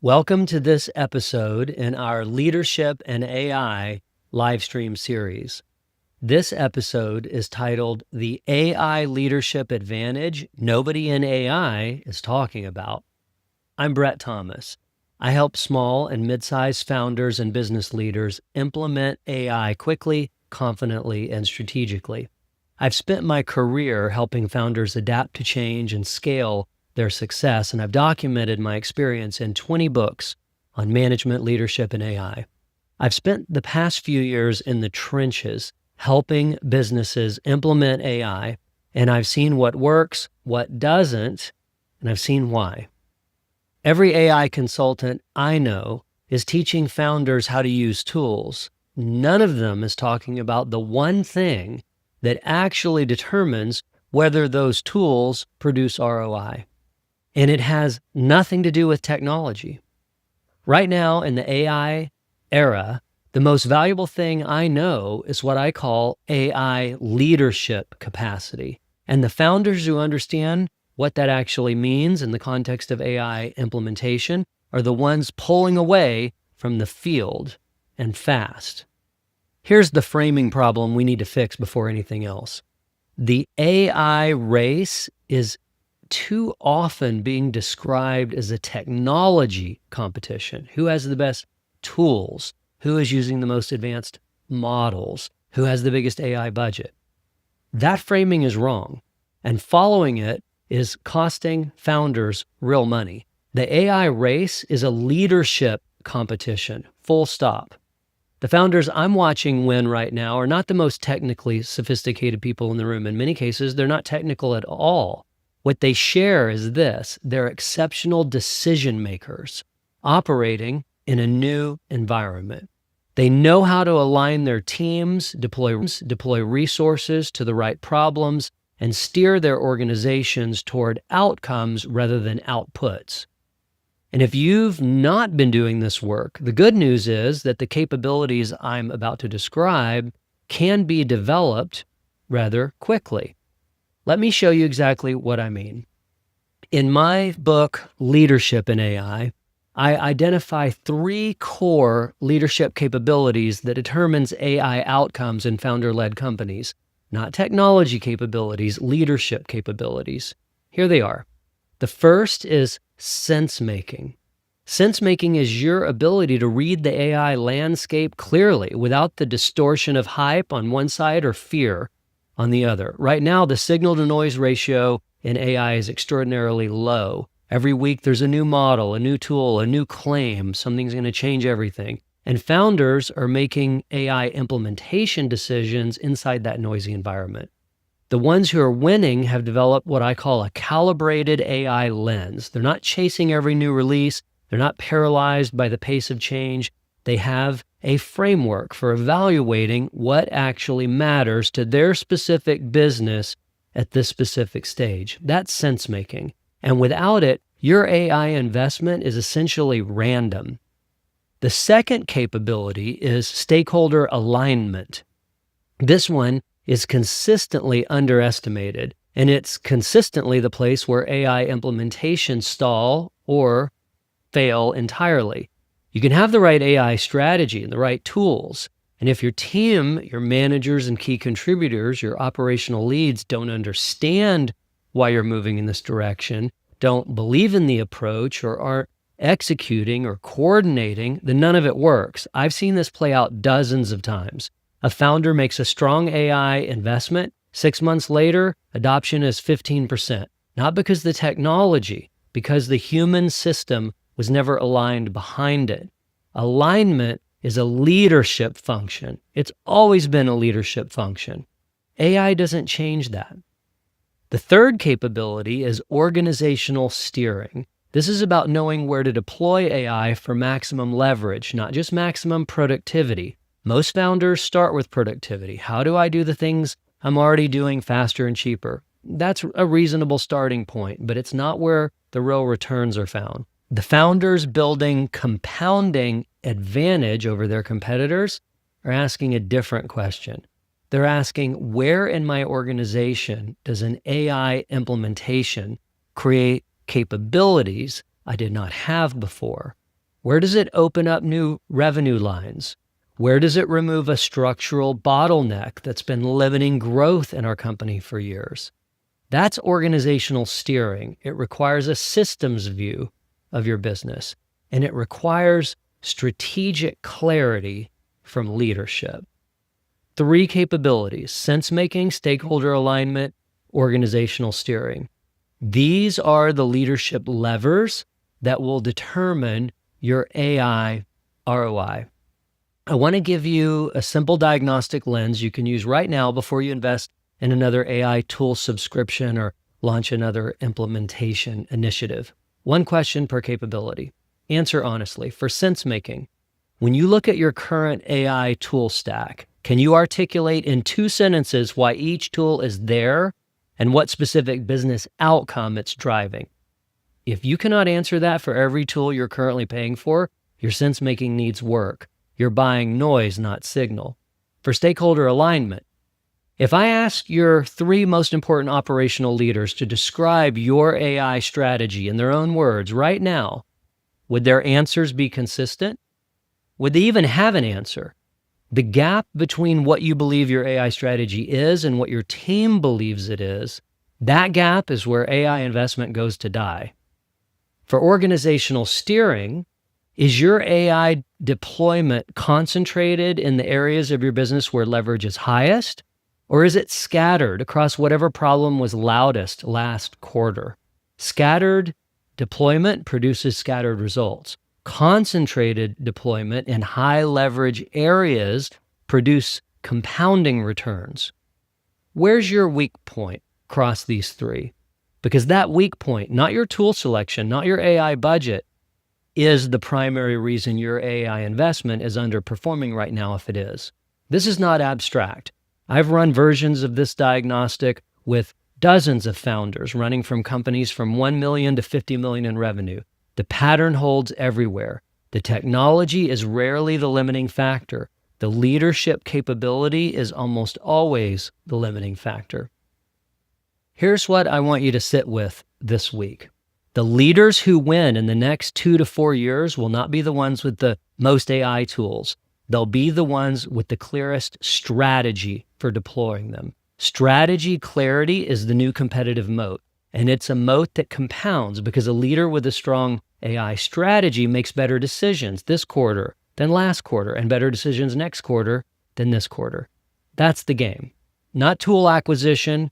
Welcome to this episode in our Leadership and AI Livestream series. This episode is titled The AI Leadership Advantage Nobody in AI is Talking About. I'm Brett Thomas. I help small and mid-sized founders and business leaders implement AI quickly, confidently, and strategically. I've spent my career helping founders adapt to change and scale their success, and I've documented my experience in 20 books on management, leadership, and AI. I've spent the past few years in the trenches helping businesses implement AI, and I've seen what works, what doesn't, and I've seen why. Every AI consultant I know is teaching founders how to use tools. None of them is talking about the one thing that actually determines whether those tools produce ROI. And it has nothing to do with technology. Right now in the AI era, the most valuable thing I know is what I call AI leadership capacity. And the founders who understand what that actually means in the context of AI implementation are the ones pulling away from the field and fast. Here's the framing problem we need to fix before anything else. The AI race is too often being described as a technology competition. Who has the best tools? Who is using the most advanced models? Who has the biggest AI budget? That framing is wrong, and following it is costing founders real money. The AI race is a leadership competition, full stop. The founders I'm watching win right now are not the most technically sophisticated people in the room. In many cases, they're not technical at all. What they share is this: they're exceptional decision makers operating in a new environment. They know how to align their teams, deploy resources to the right problems, and steer their organizations toward outcomes rather than outputs. And if you've not been doing this work, the good news is that the capabilities I'm about to describe can be developed rather quickly. Let me show you exactly what I mean. In my book, Leadership in AI, I identify 3 core leadership capabilities that determines AI outcomes in founder-led companies. Not technology capabilities, leadership capabilities. Here they are. The first is sense-making. Sense-making is your ability to read the AI landscape clearly without the distortion of hype on one side or fear on the other. Right now, the signal-to-noise ratio in AI is extraordinarily low. Every week, there's a new model, a new tool, a new claim. Something's going to change everything. And founders are making AI implementation decisions inside that noisy environment. The ones who are winning have developed what I call a calibrated AI lens. They're not chasing every new release. They're not paralyzed by the pace of change. They have a framework for evaluating what actually matters to their specific business at this specific stage. That's sense-making. And without it, your AI investment is essentially random. The second capability is stakeholder alignment. This one is consistently underestimated, and it's consistently the place where AI implementations stall or fail entirely. You can have the right AI strategy and the right tools, and if your team, your managers and key contributors, your operational leads don't understand why you're moving in this direction, don't believe in the approach, or aren't executing or coordinating, then none of it works. I've seen this play out dozens of times. A founder makes a strong AI investment. 6 months later, adoption is 15%. Not because the technology, because the human system was never aligned behind it. Alignment is a leadership function. It's always been a leadership function. AI doesn't change that. The third capability is organizational steering. This is about knowing where to deploy AI for maximum leverage, not just maximum productivity. Most founders start with productivity. How do I do the things I'm already doing faster and cheaper? That's a reasonable starting point, but it's not where the real returns are found. The founders building compounding advantage over their competitors are asking a different question. They're asking, where in my organization does an AI implementation create capabilities I did not have before? Where does it open up new revenue lines? Where does it remove a structural bottleneck that's been limiting growth in our company for years? That's organizational steering. It requires a systems view of your business, and it requires strategic clarity from leadership. 3 capabilities: sense-making, stakeholder alignment, organizational steering. These are the leadership levers that will determine your AI ROI. I want to give you a simple diagnostic lens you can use right now before you invest in another AI tool subscription or launch another implementation initiative. 1 question per capability. Answer honestly. For sense making, when you look at your current AI tool stack, can you articulate in 2 sentences why each tool is there and what specific business outcome it's driving? If you cannot answer that for every tool you're currently paying for, your sense making needs work. You're buying noise, not signal. For stakeholder alignment, if I ask your 3 most important operational leaders to describe your AI strategy in their own words right now, would their answers be consistent? Would they even have an answer? The gap between what you believe your AI strategy is and what your team believes it is, that gap is where AI investment goes to die. For organizational steering, is your AI deployment concentrated in the areas of your business where leverage is highest, or is it scattered across whatever problem was loudest last quarter? Scattered deployment produces scattered results. Concentrated deployment in high leverage areas produce compounding returns. Where's your weak point across these 3? Because that weak point, not your tool selection, not your AI budget, is the primary reason your AI investment is underperforming right now if it is. This is not abstract. I've run versions of this diagnostic with dozens of founders running from companies from 1 million to 50 million in revenue. The pattern holds everywhere. The technology is rarely the limiting factor. The leadership capability is almost always the limiting factor. Here's what I want you to sit with this week. The leaders who win in the next 2 to 4 years will not be the ones with the most AI tools. They'll be the ones with the clearest strategy for deploying them. Strategy clarity is the new competitive moat, and it's a moat that compounds because a leader with a strong AI strategy makes better decisions this quarter than last quarter and better decisions next quarter than this quarter. That's the game. Not tool acquisition,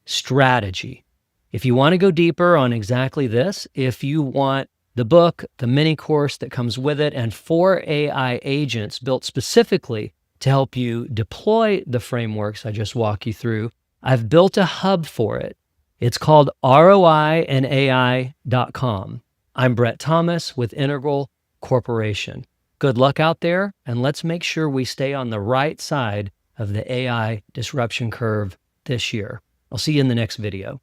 strategy. If you want to go deeper on exactly this, if you want the book, the mini course that comes with it, and 4 AI agents built specifically to help you deploy the frameworks I just walked you through, I've built a hub for it. It's called ROIandAI.com. I'm Brett Thomas with Integral Corporation. Good luck out there, and let's make sure we stay on the right side of the AI disruption curve this year. I'll see you in the next video.